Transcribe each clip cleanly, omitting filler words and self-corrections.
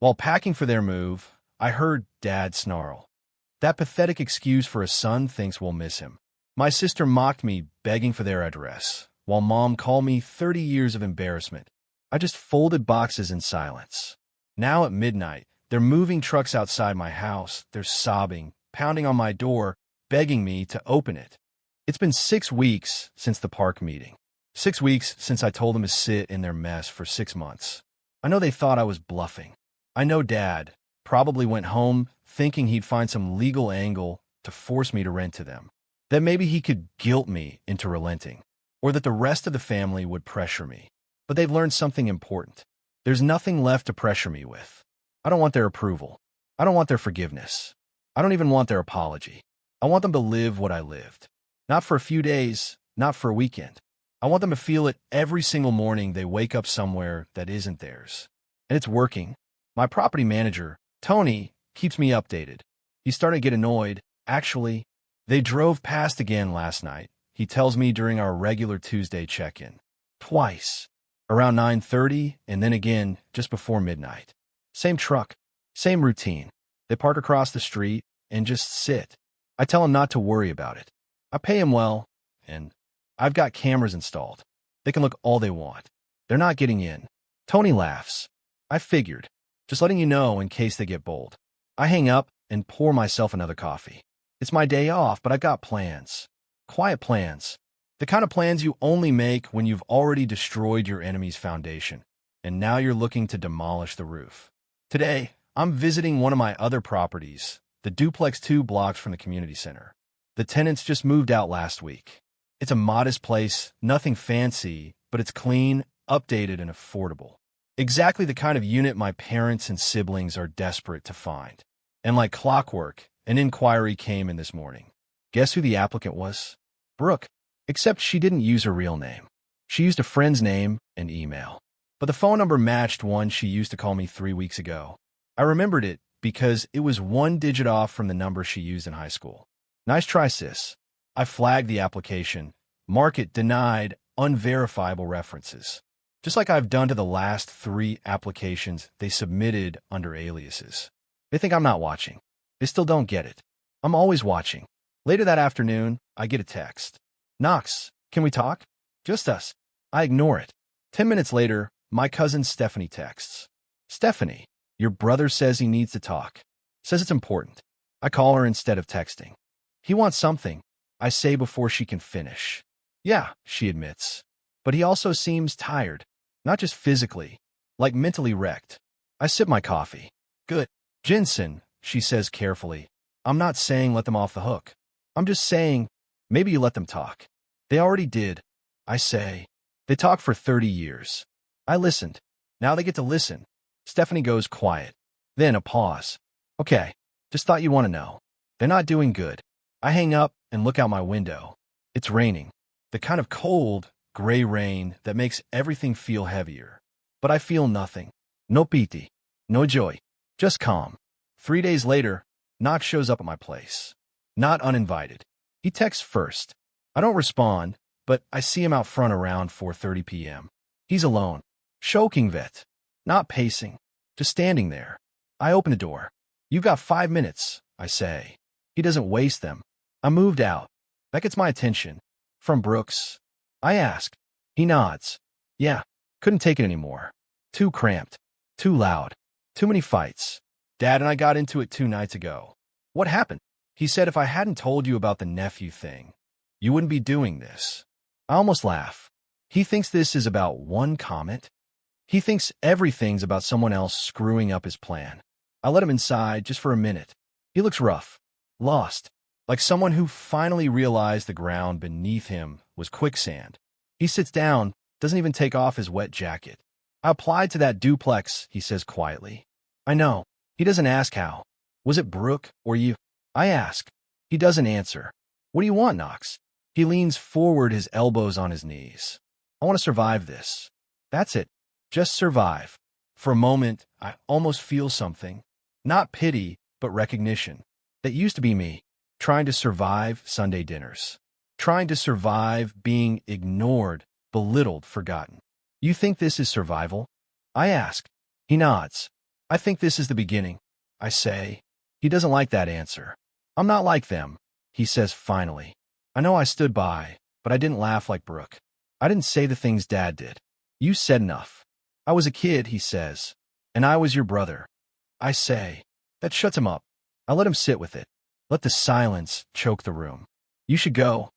While packing for their move, I heard Dad snarl. That pathetic excuse for a son thinks we'll miss him. My sister mocked me, begging for their address, while Mom called me 30 years of embarrassment. I just folded boxes in silence. Now at midnight, they're moving trucks outside my house. They're sobbing, pounding on my door, begging me to open it. It's been 6 weeks since the park meeting. 6 weeks since I told them to sit in their mess for 6 months. I know they thought I was bluffing. I know Dad probably went home thinking he'd find some legal angle to force me to rent to them. That maybe he could guilt me into relenting, or that the rest of the family would pressure me. But they've learned something important. There's nothing left to pressure me with. I don't want their approval. I don't want their forgiveness. I don't even want their apology. I want them to live what I lived. Not for a few days, not for a weekend. I want them to feel it every single morning they wake up somewhere that isn't theirs. And it's working. My property manager, Tony, keeps me updated. He's starting to get annoyed. Actually, they drove past again last night, he tells me during our regular Tuesday check-in. Twice. Around 9:30 and then again just before midnight. Same truck, same routine. They park across the street and just sit. I tell them not to worry about it. I pay them well, and I've got cameras installed. They can look all they want. They're not getting in. Tony laughs. I figured. Just letting you know in case they get bold. I hang up and pour myself another coffee. It's my day off, but I've got plans. Quiet plans. The kind of plans you only make when you've already destroyed your enemy's foundation, and now you're looking to demolish the roof. Today, I'm visiting one of my other properties, the duplex 2 blocks from the community center. The tenants just moved out last week. It's a modest place, nothing fancy, but it's clean, updated, and affordable. Exactly the kind of unit my parents and siblings are desperate to find. And like clockwork, an inquiry came in this morning. Guess who the applicant was? Brooke. Except she didn't use her real name. She used a friend's name and email. But the phone number matched one she used to call me 3 weeks ago. I remembered it because it was 1 digit off from the number she used in high school. Nice try, sis. I flagged the application. Mark it denied unverifiable references. Just like I've done to the last 3 applications they submitted under aliases. They think I'm not watching. They still don't get it. I'm always watching. Later that afternoon, I get a text. Knox, can we talk? Just us. I ignore it. 10 minutes later, my cousin Stephanie texts. Stephanie, your brother says he needs to talk. Says it's important. I call her instead of texting. He wants something, I say before she can finish. Yeah, she admits. But he also seems tired. Not just physically, like mentally wrecked. I sip my coffee. Good. Jensen, she says carefully. I'm not saying let them off the hook. I'm just saying, maybe you let them talk. They already did, I say. They talked for 30 years. I listened. Now they get to listen. Stephanie goes quiet. Then a pause. Okay, just thought you want to know. They're not doing good. I hang up and look out my window. It's raining. The kind of cold, gray rain that makes everything feel heavier. But I feel nothing. No pity. No joy. Just calm. 3 days later, Knox shows up at my place. Not uninvited. He texts first. I don't respond, but I see him out front around 4:30 p.m. He's alone. Choking vet. Not pacing. Just standing there. I open the door. You've got 5 minutes, I say. He doesn't waste them. I moved out. That gets my attention. From Brooks. I ask. He nods. Yeah, couldn't take it anymore. Too cramped. Too loud. Too many fights. Dad and I got into it 2 nights ago. What happened? He said if I hadn't told you about the nephew thing, you wouldn't be doing this. I almost laugh. He thinks this is about one comment. He thinks everything's about someone else screwing up his plan. I let him inside just for a minute. He looks rough. Lost. Like someone who finally realized the ground beneath him was quicksand. He sits down, doesn't even take off his wet jacket. I applied to that duplex, he says quietly. I know. He doesn't ask how. Was it Brooke or you? I ask. He doesn't answer. What do you want, Knox? He leans forward, his elbows on his knees. I want to survive this. That's it. Just survive. For a moment, I almost feel something. Not pity, but recognition. That used to be me, trying to survive Sunday dinners. Trying to survive being ignored, belittled, forgotten. You think this is survival? I ask. He nods. I think this is the beginning, I say. He doesn't like that answer. I'm not like them, he says finally. I know I stood by, but I didn't laugh like Brooke. I didn't say the things Dad did. You said enough. I was a kid, he says, and I was your brother. I say. That shuts him up. I let him sit with it. Let the silence choke the room. You should go,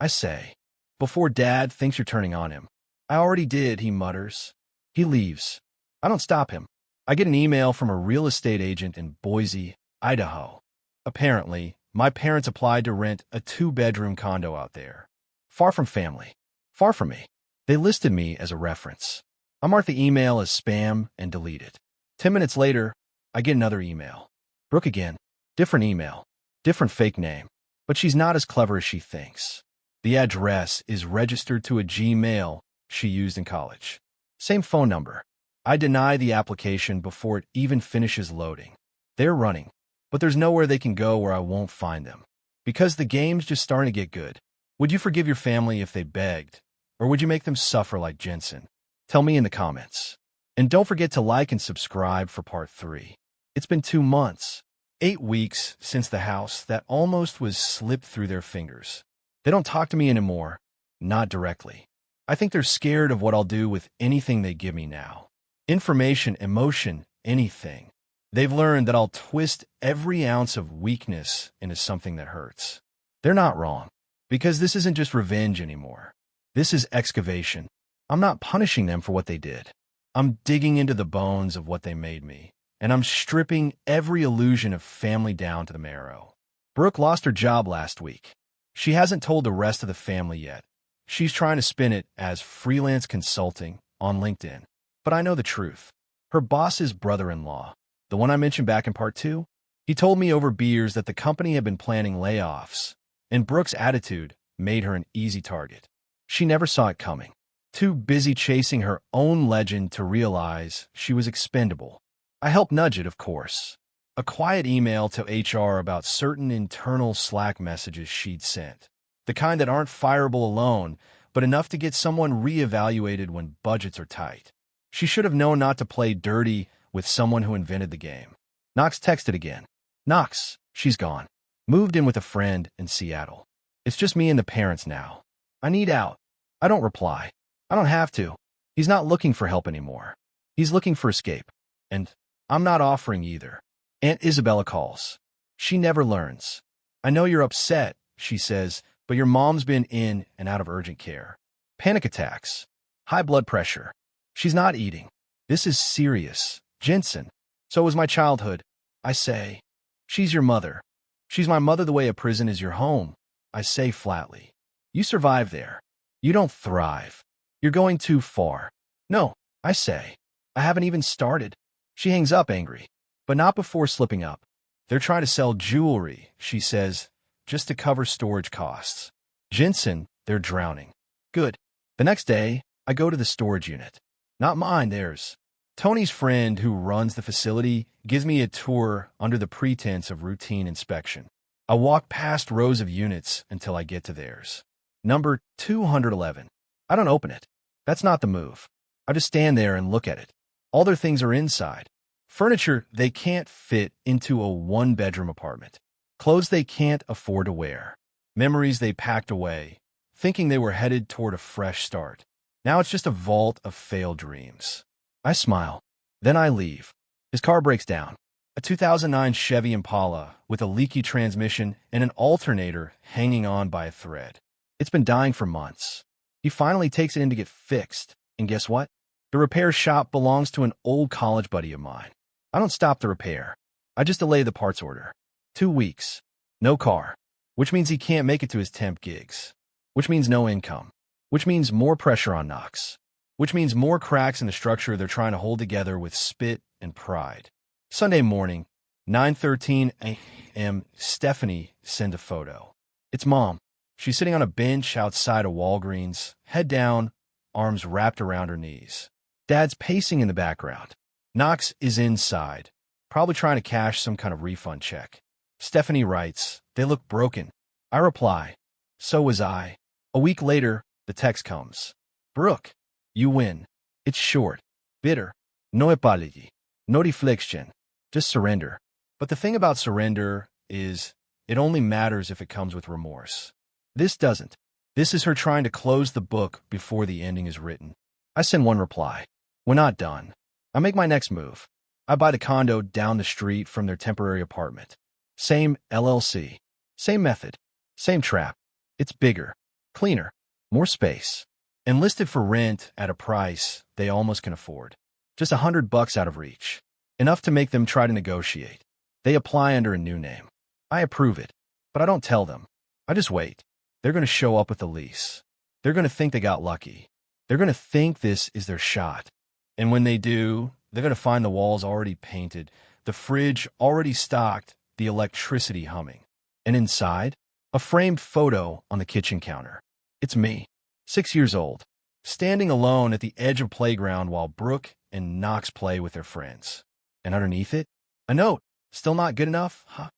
I say, before Dad thinks you're turning on him. I already did, he mutters. He leaves. I don't stop him. I get an email from a real estate agent in Boise, Idaho. Apparently, my parents applied to rent a 2-bedroom condo out there. Far from family. Far from me. They listed me as a reference. I mark the email as spam and delete it. 10 minutes later, I get another email. Brooke again. Different email. Different fake name. But she's not as clever as she thinks. The address is registered to a Gmail she used in college. Same phone number. I deny the application before it even finishes loading. They're running, but there's nowhere they can go where I won't find them. Because the game's just starting to get good. Would you forgive your family if they begged? Or would you make them suffer like Jensen? Tell me in the comments. And don't forget to like and subscribe for part 3. It's been 2 months, 8 weeks since the house that almost was slipped through their fingers. They don't talk to me anymore, not directly. I think they're scared of what I'll do with anything they give me now. Information, emotion, anything. They've learned that I'll twist every ounce of weakness into something that hurts. They're not wrong, because this isn't just revenge anymore. This is excavation. I'm not punishing them for what they did. I'm digging into the bones of what they made me, and I'm stripping every illusion of family down to the marrow. Brooke lost her job last week. She hasn't told the rest of the family yet. She's trying to spin it as freelance consulting on LinkedIn. But I know the truth. Her boss's brother-in-law, the one I mentioned back in part 2, he told me over beers that the company had been planning layoffs, and Brooke's attitude made her an easy target. She never saw it coming. Too busy chasing her own legend to realize she was expendable. I helped nudge it, of course. A quiet email to HR about certain internal Slack messages she'd sent. The kind that aren't fireable alone, but enough to get someone reevaluated when budgets are tight. She should have known not to play dirty with someone who invented the game. Knox texted again. Knox, she's gone. Moved in with a friend in Seattle. It's just me and the parents now. I need out. I don't reply. I don't have to. He's not looking for help anymore. He's looking for escape. And I'm not offering either. Aunt Isabella calls. She never learns. I know you're upset, she says, but your mom's been in and out of urgent care. Panic attacks. High blood pressure. She's not eating. This is serious. Jensen. So was my childhood. I say. She's your mother. She's my mother the way a prison is your home. I say flatly. You survive there. You don't thrive. You're going too far. No, I say. I haven't even started. She hangs up angry. But not before slipping up. They're trying to sell jewelry, she says, just to cover storage costs. Jensen, they're drowning. Good. The next day, I go to the storage unit. Not mine, theirs. Tony's friend who runs the facility gives me a tour under the pretense of routine inspection. I walk past rows of units until I get to theirs. Number 211. I don't open it. That's not the move. I just stand there and look at it. All their things are inside. Furniture they can't fit into a 1-bedroom apartment. Clothes they can't afford to wear. Memories they packed away, thinking they were headed toward a fresh start. Now it's just a vault of failed dreams. I smile. Then I leave. His car breaks down. A 2009 Chevy Impala with a leaky transmission and an alternator hanging on by a thread. It's been dying for months. He finally takes it in to get fixed. And guess what? The repair shop belongs to an old college buddy of mine. I don't stop the repair. I just delay the parts order. 2 weeks. No car. Which means he can't make it to his temp gigs. Which means no income. Which means more pressure on Knox. Which means more cracks in the structure they're trying to hold together with spit and pride. Sunday morning, 9:13 a.m., Stephanie sent a photo. It's Mom. She's sitting on a bench outside a Walgreens, head down, arms wrapped around her knees. Dad's pacing in the background. Knox is inside, probably trying to cash some kind of refund check. Stephanie writes, "They look broken." I reply, "So was I." A week later, the text comes. "Brooke, you win." It's short, bitter. No apology. No deflection. Just surrender. But the thing about surrender is it only matters if it comes with remorse. This doesn't. This is her trying to close the book before the ending is written. I send one reply. We're not done. I make my next move. I buy the condo down the street from their temporary apartment. Same LLC. Same method. Same trap. It's bigger, cleaner, more space. And listed for rent at a price they almost can afford. Just $100 out of reach. Enough to make them try to negotiate. They apply under a new name. I approve it, but I don't tell them. I just wait. They're going to show up with the lease. They're going to think they got lucky. They're going to think this is their shot. And when they do, they're going to find the walls already painted, the fridge already stocked, the electricity humming. And inside, a framed photo on the kitchen counter. It's me, 6 years old, standing alone at the edge of a playground while Brooke and Knox play with their friends. And underneath it, a note. Still not good enough? Huh?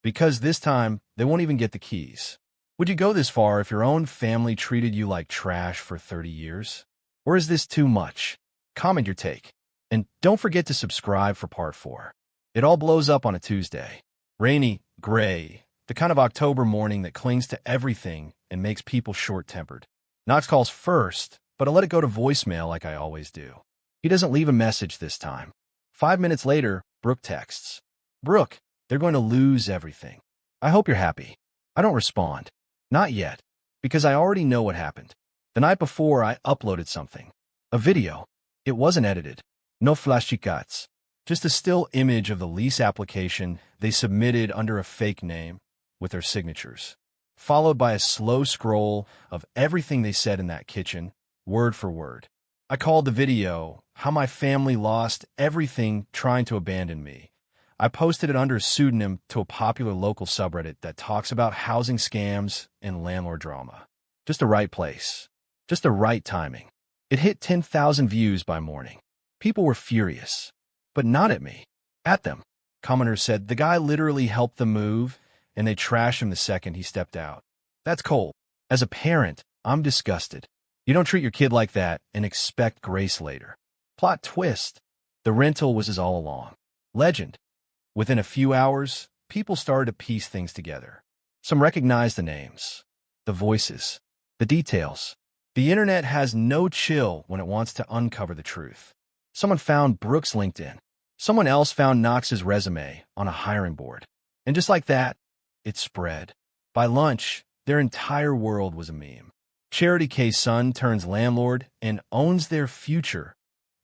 Because this time, they won't even get the keys. Would you go this far if your own family treated you like trash for 30 years? Or is this too much? Comment your take. And don't forget to subscribe for part 4. It all blows up on a Tuesday. Rainy, gray, the kind of October morning that clings to everything and makes people short-tempered. Knox calls first, but I let it go to voicemail like I always do. He doesn't leave a message this time. 5 minutes later, Brooke texts. Brooke, they're going to lose everything. I hope you're happy. I don't respond. Not yet, because I already know what happened. The night before, I uploaded something. A video. It wasn't edited. No flashy cuts. Just a still image of the lease application they submitted under a fake name with their signatures, followed by a slow scroll of everything they said in that kitchen, word for word. I called the video, How My Family Lost Everything Trying to Abandon Me. I posted it under a pseudonym to a popular local subreddit that talks about housing scams and landlord drama. Just the right place. Just the right timing. It hit 10,000 views by morning. People were furious. But not at me. At them. Commenters said the guy literally helped them move, and they trashed him the second he stepped out. That's cold. As a parent, I'm disgusted. You don't treat your kid like that and expect grace later. Plot twist. The rental was his all along. Legend. Within a few hours, people started to piece things together. Some recognized the names, the voices, the details. The internet has no chill when it wants to uncover the truth. Someone found Brooke's LinkedIn. Someone else found Knox's resume on a hiring board. And just like that, it spread. By lunch, their entire world was a meme. Charity K's son turns landlord and owns their future.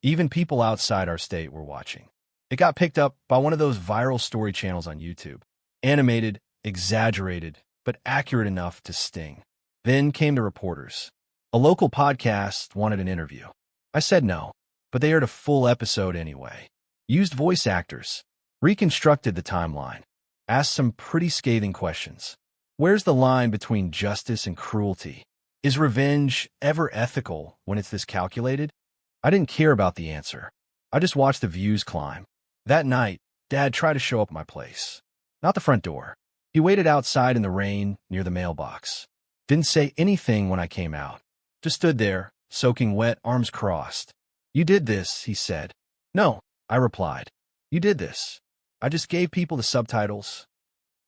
Even people outside our state were watching. It got picked up by one of those viral story channels on YouTube. Animated, exaggerated, but accurate enough to sting. Then came the reporters. A local podcast wanted an interview. I said no, but they aired a full episode anyway. Used voice actors. Reconstructed the timeline. Asked some pretty scathing questions. Where's the line between justice and cruelty? Is revenge ever ethical when it's this calculated? I didn't care about the answer. I just watched the views climb. That night, Dad tried to show up at my place. Not the front door. He waited outside in the rain near the mailbox. Didn't say anything when I came out. Just stood there, soaking wet, arms crossed. You did this, he said. No, I replied. You did this. I just gave people the subtitles.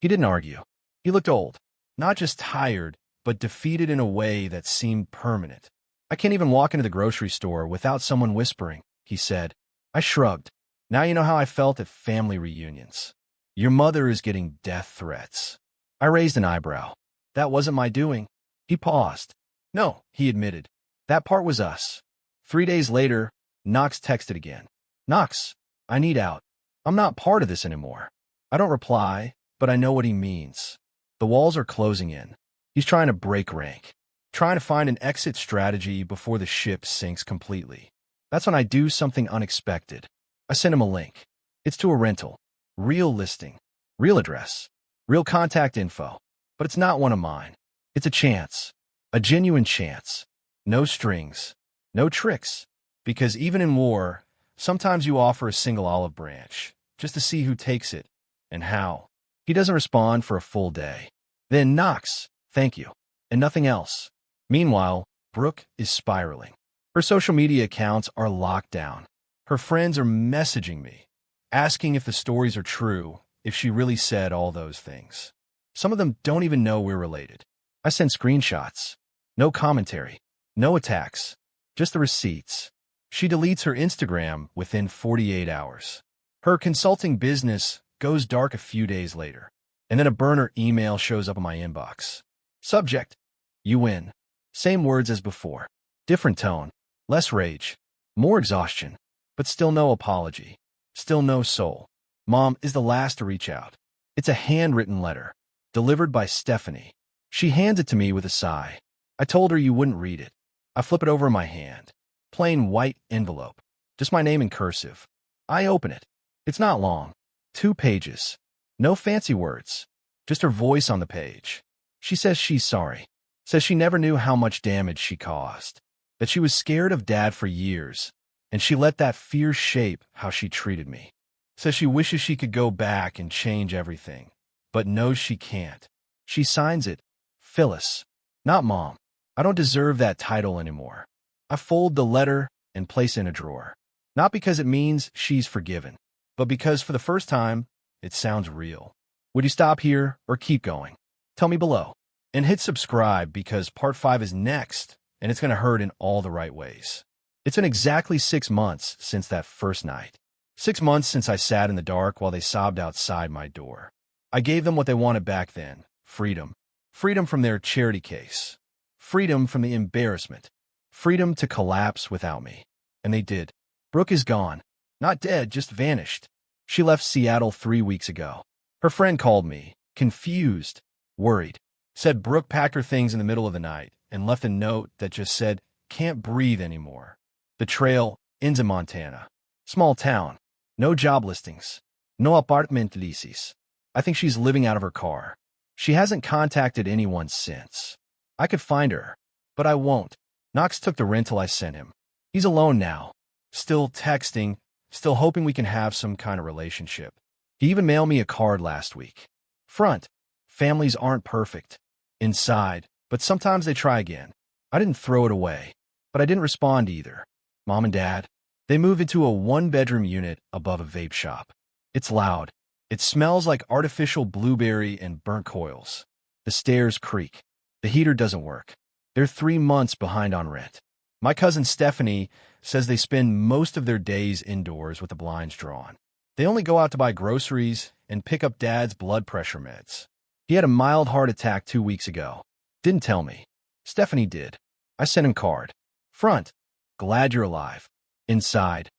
He didn't argue. He looked old. Not just tired, but defeated in a way that seemed permanent. I can't even walk into the grocery store without someone whispering, he said. I shrugged. Now you know how I felt at family reunions. Your mother is getting death threats. I raised an eyebrow. That wasn't my doing. He paused. No, he admitted. That part was us. 3 days later, Knox texted again. Knox, I need out. I'm not part of this anymore. I don't reply, but I know what he means. The walls are closing in. He's trying to break rank. Trying to find an exit strategy before the ship sinks completely. That's when I do something unexpected. I send him a link. It's to a rental. Real listing. Real address. Real contact info. But it's not one of mine. It's a chance. A genuine chance. No strings. No tricks. Because even in war, sometimes you offer a single olive branch, just to see who takes it, and how. He doesn't respond for a full day. Then Knox, thank you, and nothing else. Meanwhile, Brooke is spiraling. Her social media accounts are locked down. Her friends are messaging me, asking if the stories are true, if she really said all those things. Some of them don't even know we're related. I send screenshots. No commentary. No attacks. Just the receipts. She deletes her Instagram within 48 hours. Her consulting business goes dark a few days later, and then a burner email shows up in my inbox. Subject: you win. Same words as before. Different tone. Less rage. More exhaustion. But still no apology. Still no soul. Mom is the last to reach out. It's a handwritten letter, delivered by Stephanie. She hands it to me with a sigh. I told her you wouldn't read it. I flip it over in my hand. Plain white envelope. Just my name in cursive. I open it. It's not long. 2 pages. No fancy words. Just her voice on the page. She says she's sorry. Says she never knew how much damage she caused. That she was scared of Dad for years, and she let that fear shape how she treated me. Says she wishes she could go back and change everything, but knows she can't. She signs it, Phyllis, not Mom. I don't deserve that title anymore. I fold the letter and place it in a drawer. Not because it means she's forgiven, but because for the first time, it sounds real. Would you stop here or keep going? Tell me below. And hit subscribe because part 5 is next, and it's going to hurt in all the right ways. It's been exactly 6 months since that first night. 6 months since I sat in the dark while they sobbed outside my door. I gave them what they wanted back then: freedom. Freedom from their charity case. Freedom from the embarrassment. Freedom to collapse without me. And they did. Brooke is gone. Not dead, just vanished. She left Seattle 3 weeks ago. Her friend called me, confused, worried. Said Brooke packed her things in the middle of the night and left a note that just said, "Can't breathe anymore." The trail ends in Montana. Small town. No job listings. No apartment leases. I think she's living out of her car. She hasn't contacted anyone since. I could find her, but I won't. Knox took the rental I sent him. He's alone now. Still texting, still hoping we can have some kind of relationship. He even mailed me a card last week. Front: families aren't perfect. Inside: but sometimes they try again. I didn't throw it away, but I didn't respond either. Mom and Dad, they moved into a 1-bedroom unit above a vape shop. It's loud. It smells like artificial blueberry and burnt coils. The stairs creak. The heater doesn't work. They're 3 months behind on rent. My cousin Stephanie says they spend most of their days indoors with the blinds drawn. They only go out to buy groceries and pick up Dad's blood pressure meds. He had a mild heart attack 2 weeks ago. Didn't tell me. Stephanie did. I sent him card. Front: glad you're alive. Inside: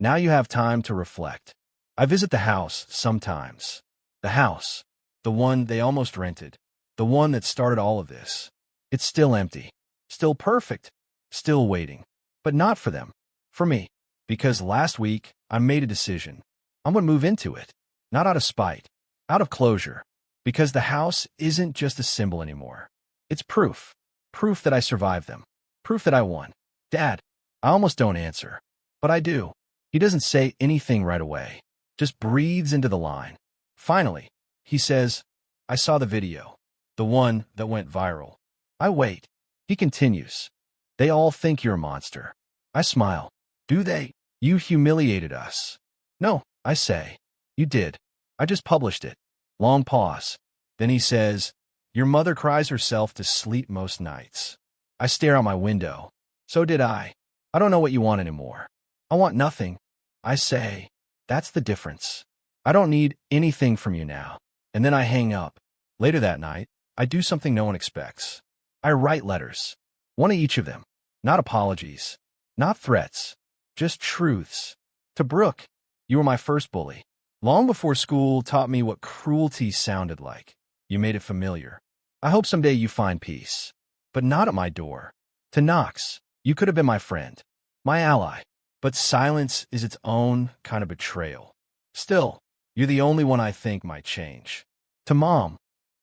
now you have time to reflect. I visit the house sometimes. The house. The one they almost rented. The one that started all of this. It's still empty. Still perfect. Still waiting. But not for them. For me. Because last week, I made a decision. I'm going to move into it. Not out of spite. Out of closure. Because the house isn't just a symbol anymore. It's proof. Proof that I survived them. Proof that I won. Dad. I almost don't answer. But I do. He doesn't say anything right away. Just breathes into the line. Finally, he says, "I saw the video. The one that went viral." I wait. He continues. "They all think you're a monster." I smile. "Do they? You humiliated us." "No," I say. "You did. I just published it." Long pause. Then he says, "Your mother cries herself to sleep most nights." I stare out my window. So did I. I don't know what you want anymore. I want nothing. I say, that's the difference. I don't need anything from you now. And then I hang up. Later that night, I do something no one expects. I write letters. One of each of them. Not apologies. Not threats. Just truths. To Brooke, you were my first bully. Long before school taught me what cruelty sounded like. You made it familiar. I hope someday you find peace. But not at my door. To Knox, you could have been my friend. My ally. But silence is its own kind of betrayal. Still, you're the only one I think might change. To Mom,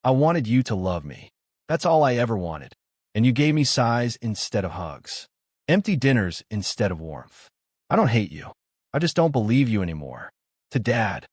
I wanted you to love me. That's all I ever wanted. And you gave me sighs instead of hugs. Empty dinners instead of warmth. I don't hate you. I just don't believe you anymore. To Dad,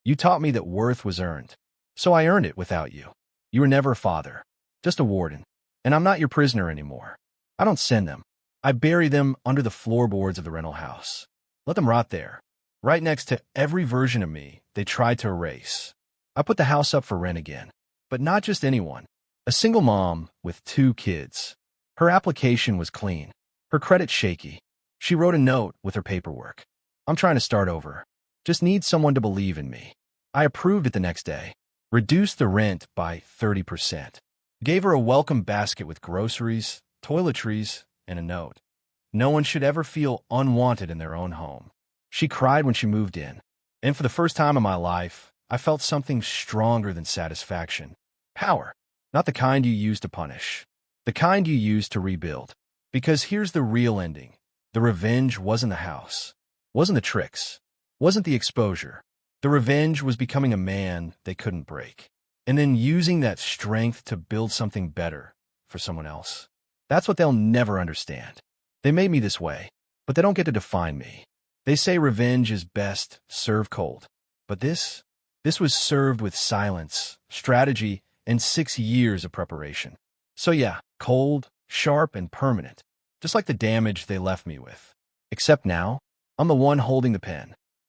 you taught me that worth was earned. So I earned it without you. You were never a father. Just a warden. And I'm not your prisoner anymore. I don't send them. I bury them under the floorboards of the rental house. Let them rot there. right next to every version of me they tried to erase. I put the house up for rent again, but not just anyone. A single mom with 2 kids. Her application was clean, her credit shaky. She wrote a note with her paperwork. I'm trying to start over. Just need someone to believe in me. I approved it the next day. Reduced the rent by 30%. Gave her a welcome basket with groceries, toiletries, and a note. No one should ever feel unwanted in their own home. She cried when she moved in. And for the first time in my life, I felt something stronger than satisfaction. Power. Not the kind you use to punish. The kind you use to rebuild. Because here's the real ending. The revenge wasn't the house. Wasn't the tricks. Wasn't the exposure. The revenge was becoming a man they couldn't break. And then using that strength to build something better for someone else. That's what they'll never understand. They made me this way, but they don't get to define me. They say revenge is best served cold. But this was served with silence, strategy, and 6 years of preparation. So yeah, cold, sharp, and permanent. Just like the damage they left me with. Except now, I'm the one holding the pen.